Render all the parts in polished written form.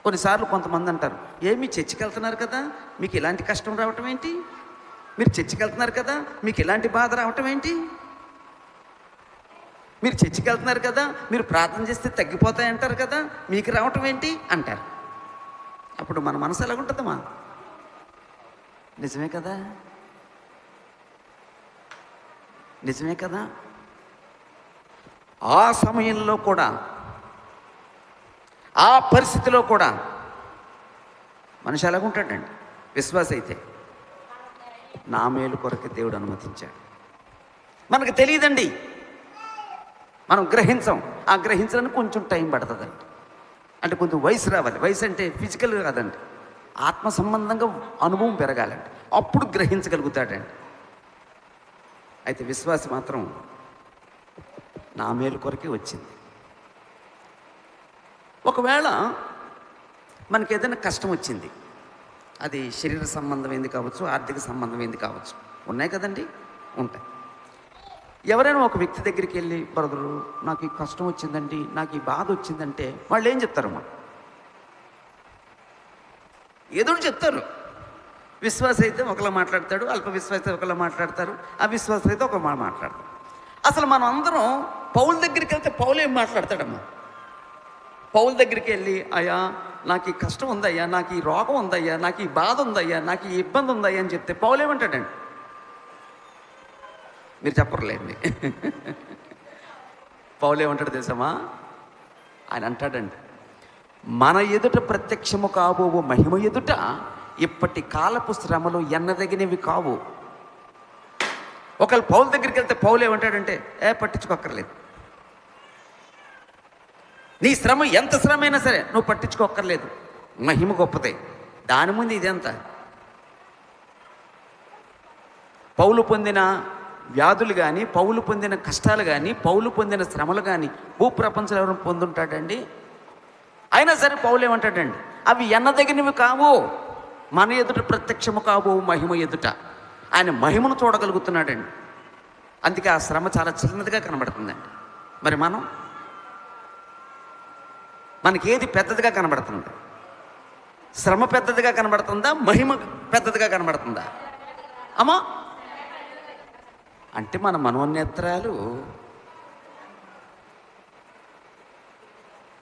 కొన్నిసార్లు కొంతమంది అంటారు, ఏమి చర్చికి వెళ్తున్నారు కదా, మీకు ఇలాంటి కష్టం రావటం ఏంటి? మీరు చర్చికి వెళ్తున్నారు కదా, మీకు ఇలాంటి బాధ రావటం ఏంటి? మీరు చర్చికి వెళ్తున్నారు కదా, మీరు ప్రార్థన చేస్తే తగ్గిపోతాయి అంటారు కదా, మీకు రావటం ఏంటి అంటారు. అప్పుడు మన మనసు ఎలాగుంటుందమ్మా? నిజమే కదా, నిజమే కదా. ఆ సమయంలో కూడా, ఆ పరిస్థితిలో కూడా మనిషి ఎలాగుంటాడండి? విశ్వాస అయితే నా మేలు కొరకు దేవుడు అనుమతించాడు. మనకు తెలియదండి, మనం గ్రహించాం. ఆ గ్రహించడానికి కొంచెం టైం పడుతుందండి. అంటే కొంచెం వయసు రావాలి. వయసు అంటే ఫిజికల్ కాదండి, ఆత్మ సంబంధంగా అనుభవం పెరగాలండి. అప్పుడు గ్రహించగలుగుతాడండి. అయితే విశ్వాసం మాత్రం నా మేలు కొరకే వచ్చింది. ఒకవేళ మనకి ఏదైనా కష్టం వచ్చింది, అది శరీర సంబంధమైంది కావచ్చు, ఆర్థిక సంబంధమైంది కావచ్చు, ఉన్నాయి కదండి, ఉంటాయి. ఎవరైనా ఒక వ్యక్తి దగ్గరికి వెళ్ళి, బ్రదరు నాకు ఈ కష్టం వచ్చిందండి, నాకు ఈ బాధ వచ్చిందంటే వాళ్ళు ఏం చెప్తారమ్మా? ఏదో చెప్తారు. విశ్వాస అయితే ఒకలా మాట్లాడతాడు, అల్ప విశ్వాస అయితే ఒకలా మాట్లాడతారు, అవిశ్వాసం అయితే ఒక మాట్లాడతారు. అసలు మనం అందరం పౌలు దగ్గరికి వెళ్తే పౌలు ఏం మాట్లాడతాడమ్మా? పౌలు దగ్గరికి వెళ్ళి, అయ్యా నాకు ఈ కష్టం ఉందయ్యా, నాకు ఈ రోగం ఉందయ్యా, నాకు ఈ బాధ ఉందయ్యా, నాకు ఈ ఇబ్బంది ఉందయ్యా అని చెప్తే పౌలు ఏమంటాడండి? మీరు చెప్పర్లేండి. పౌలు ఏమంటాడు తెలుసమ్మా? ఆయన అంటాడండి, మన ఎదుట ప్రత్యక్షము కాబోవు మహిమ ఎదుట ఇప్పటి కాలపు శ్రమలు ఎన్నదగినవి కావు. ఒకళ్ళు పౌలు దగ్గరికి వెళ్తే పౌలు ఏమంటాడంటే, పట్టించుకోక్కర్లేదు, నీ శ్రమ ఎంత శ్రమ అయినా సరే నువ్వు పట్టించుకోక్కర్లేదు, మహిమ గొప్పదే, దాని ముందు ఇదెంత. పౌలు పొందిన వ్యాధులు కానీ, పౌలు పొందిన కష్టాలు కానీ, పౌలు పొందిన శ్రమలు కానీ భూప్రపంచంలో ఎవరు పొందుంటాడండి? అయినా సరే పౌలు ఏమంటాడండి, అవి ఎన్నదగినవి కావు, మన ఎదుట ప్రత్యక్షము కావు మహిమ ఎదుట. ఆయన మహిమను చూడగలుగుతున్నాడండి. అందుకే ఆ శ్రమ చాలా చిన్నదిగా కనబడుతుందండి. మరి మనకేది పెద్దదిగా కనబడుతుంది? శ్రమ పెద్దదిగా కనబడుతుందా, మహిమ పెద్దదిగా కనబడుతుందా అమ్మా? అంటే మన మనోనేత్రాలు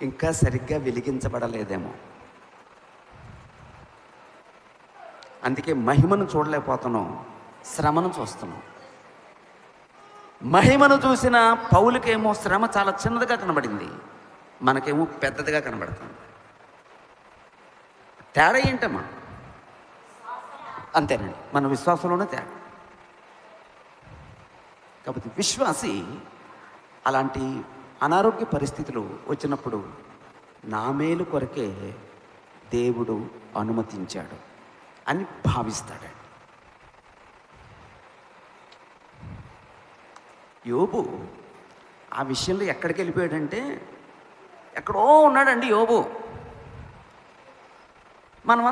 ఇంకా సరిగ్గా వెలిగించబడలేదేమో. అందుకే మహిమను చూడలేకపోతున్నాం, శ్రమను చూస్తున్నాం. మహిమను చూసిన పౌలుకేమో శ్రమ చాలా చిన్నదిగా కనబడింది, మనకేమో పెద్దదిగా కనబడుతుంది. తేడా ఏంటమ్మా? అంతేనండి, మన విశ్వాసంలోనే తేడా. కాబట్టి విశ్వాసి అలాంటి అనారోగ్య పరిస్థితులు వచ్చినప్పుడు నా మేలు కొరకే దేవుడు అనుమతించాడు అని భావిస్తాడండి. యోబు ఆ విషయంలో ఎక్కడికి వెళ్ళిపోయాడంటే, ఎక్కడో ఉన్నాడండి యోబు. మనం